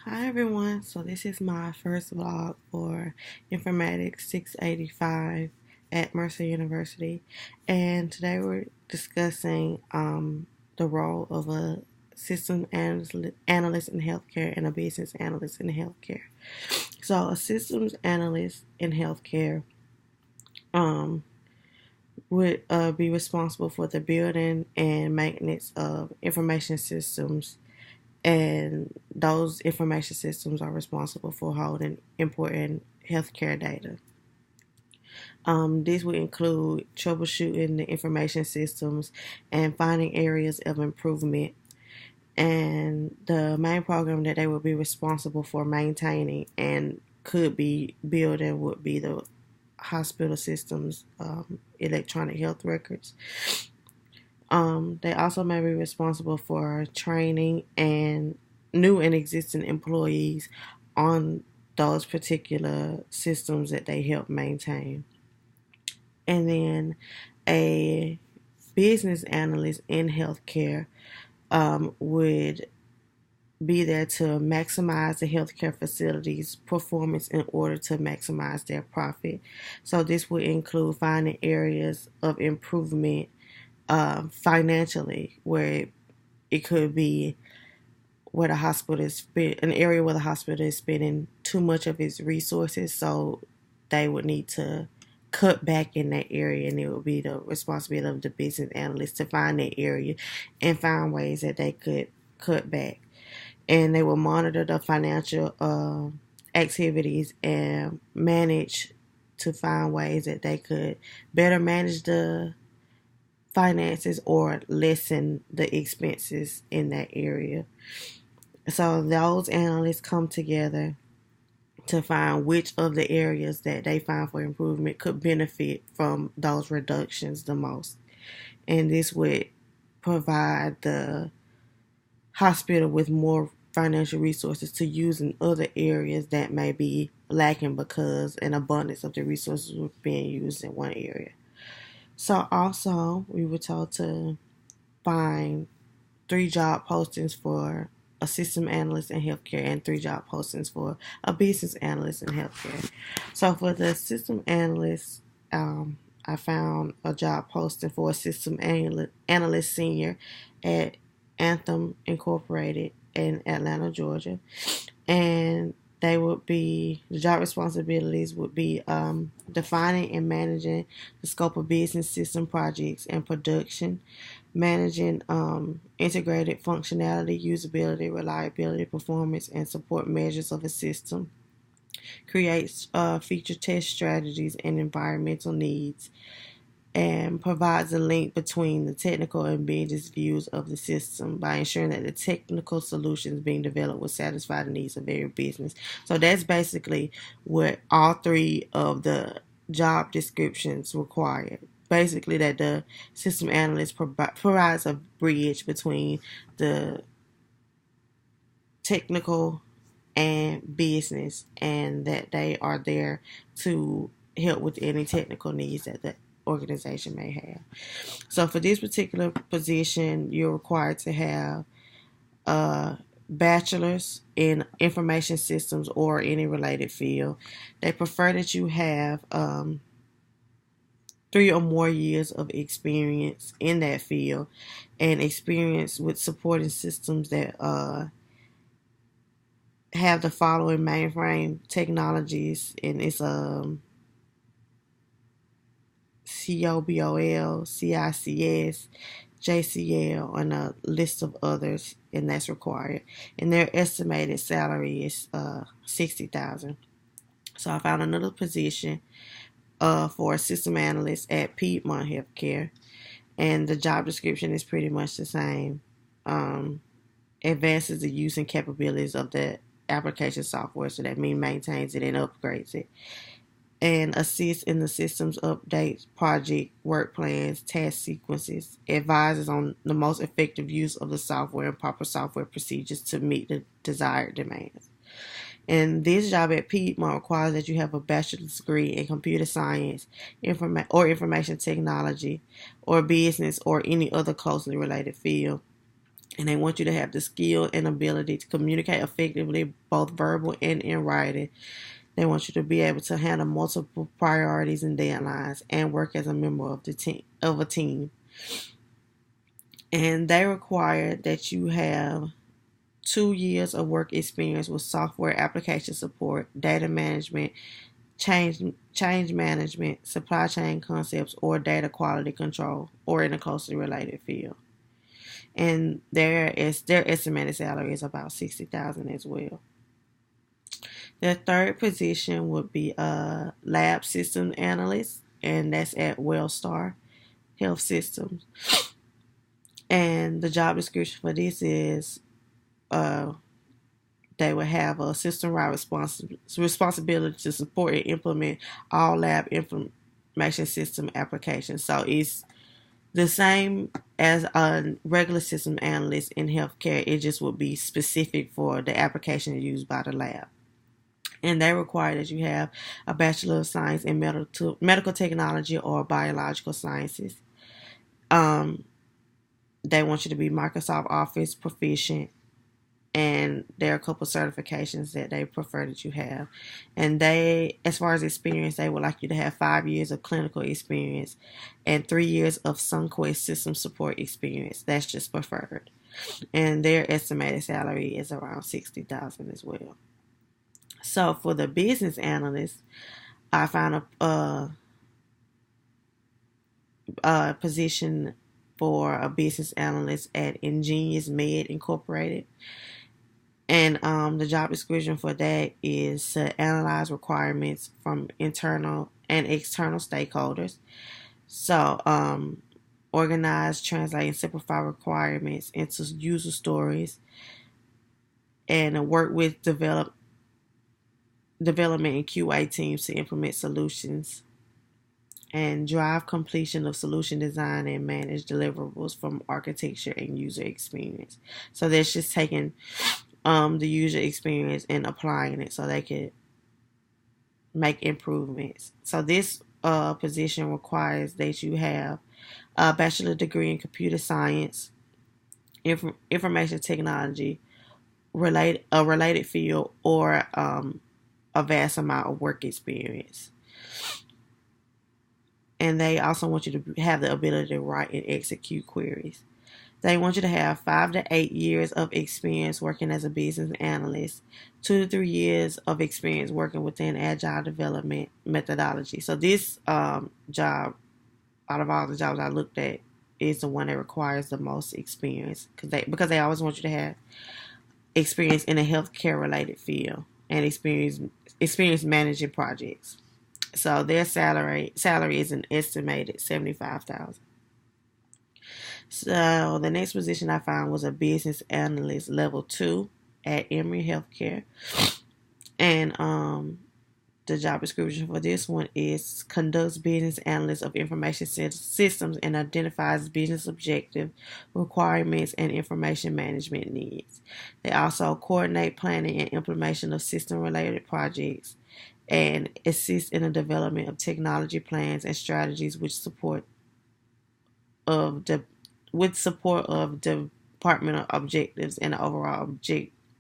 Hi everyone, so this is my first vlog for Informatics 685 at Mercer University, and today we're discussing the role of a system analyst in healthcare and a business analyst in healthcare. So a systems analyst in healthcare um, would be responsible for the building and maintenance of information systems, and those information systems are responsible for holding important healthcare data. This would include troubleshooting the information systems and finding areas of improvement. And the main program that they would be responsible for maintaining and could be building would be the hospital systems, electronic health records. They also may be responsible for training and new and existing employees on those particular systems that they help maintain. And then a business analyst in healthcare would be there to maximize the healthcare facilities' performance in order to maximize their profit. So this would include finding areas of improvement financially, where it could be where the hospital is an area where the hospital is spending too much of its resources, so they would need to cut back in that area, and it would be the responsibility of the business analyst to find that area and find ways that they could cut back. And they will monitor the financial activities and manage to find ways that they could better manage the finances or lessen the expenses in that area. So those analysts come together to find which of the areas that they find for improvement could benefit from those reductions the most. And this would provide the hospital with more financial resources to use in other areas that may be lacking because an abundance of the resources were being used in one area. So also, we were told to find 3 job postings for a system analyst in healthcare and 3 job postings for a business analyst in healthcare. So for the system analyst, I found a job posting for a system analyst senior at Infm Incorporated in Atlanta, Georgia. And the job responsibilities would be defining and managing the scope of business system projects and production, managing integrated functionality, usability, reliability, performance, and support measures of a system, creates feature test strategies and environmental needs, and provides a link between the technical and business views of the system by ensuring that the technical solutions being developed will satisfy the needs of every business. So that's basically what all 3 of the job descriptions require. Basically, that the system analyst provides a bridge between the technical and business, and that they are there to help with any technical needs that the organization may have. So for this particular position, you're required to have a bachelor's in information systems or any related field. They prefer that you have 3 or more years of experience in that field and experience with supporting systems that have the following mainframe technologies, and it's COBOL, CICS, JCL, and a list of others, and that's required. And their estimated salary is $60,000. So I found another position for a system analyst at Piedmont Healthcare, and the job description is pretty much the same. Advances the use and capabilities of the application software, so that means maintains it and upgrades it, and assists in the systems updates, project work plans, task sequences, advises on the most effective use of the software and proper software procedures to meet the desired demands. And this job at Piedmont requires that you have a bachelor's degree in computer science, or information technology, or business, or any other closely related field. And they want you to have the skill and ability to communicate effectively, both verbal and in writing. They want you to be able to handle multiple priorities and deadlines and work as a member of a team. And they require that you have 2 years of work experience with software application support, data management, change management, supply chain concepts, or data quality control, or in a closely related field. And their estimated salary is about $60,000 as well. The third position would be a lab system analyst, and that's at Wellstar Health Systems. And the job description for this is they would have a system-wide responsibility to support and implement all lab information system applications. So it's the same as a regular system analyst in healthcare. It just would be specific for the application used by the lab. And they require that you have a Bachelor of Science in medical technology or biological sciences. They want you to be Microsoft Office proficient, and there are a couple certifications that they prefer that you have. And they, as far as experience, they would like you to have 5 years of clinical experience and 3 years of Sunquest system support experience. That's just preferred. And their estimated salary is around $60,000 as well. So for the business analyst, I found a position for a business analyst at Ingenious Med Incorporated. And the job description for that is to analyze requirements from internal and external stakeholders. So organize, translate, and simplify requirements into user stories, and work with development and QA teams to implement solutions, and drive completion of solution design and manage deliverables from architecture and user experience. So that's just taking the user experience and applying it so they could make improvements. So this position requires that you have a bachelor degree in computer science, information technology, a related field, or a vast amount of work experience. And they also want you to have the ability to write and execute queries. They want you to have 5 to 8 years of experience working as a business analyst, 2 to 3 years of experience working within agile development methodology. So this job, out of all the jobs I looked at, is the one that requires the most experience because they always want you to have experience in a healthcare related field and experience managing projects. So their salary is an estimated $75,000. So the next position I found was a business analyst level 2 at Emory Healthcare. And the job description for this one is conducts business analyst of information systems and identifies business objective requirements and information management needs. They also coordinate planning and implementation of system related projects and assist in the development of technology plans and strategies with support of departmental objectives and the overall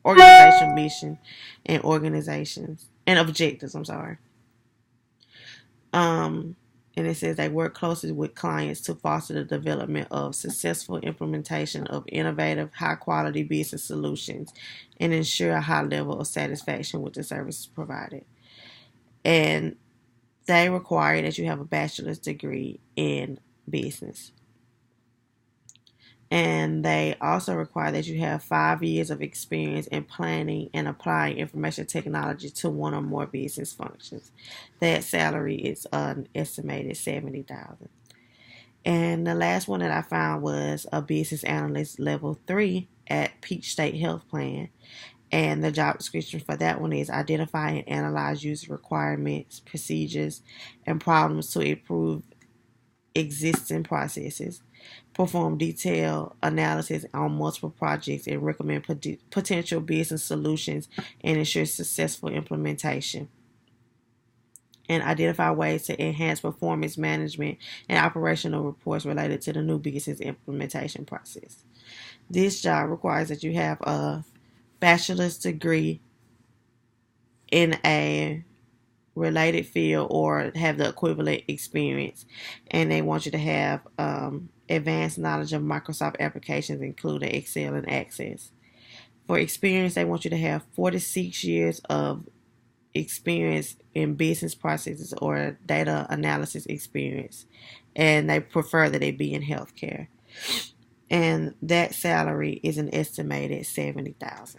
organization mission and objectives. And it says they work closely with clients to foster the development of successful implementation of innovative, high-quality business solutions and ensure a high level of satisfaction with the services provided. And they require that you have a bachelor's degree in business. And they also require that you have 5 years of experience in planning and applying information technology to one or more business functions. That salary is an estimated $70,000. And the last one that I found was a business analyst level 3 at Peach State Health Plan. And the job description for that one is identify and analyze user requirements, procedures, and problems to improve existing processes, perform detailed analysis on multiple projects, and recommend potential business solutions and ensure successful implementation. and identify ways to enhance performance management and operational reports related to the new business implementation process. This job requires that you have a bachelor's degree in a related field or have the equivalent experience, and they want you to have advanced knowledge of Microsoft applications, including Excel and Access. For experience, they want you to have 46 years of experience in business processes or data analysis experience, and they prefer that they be in healthcare. And that salary is an estimated $70,000.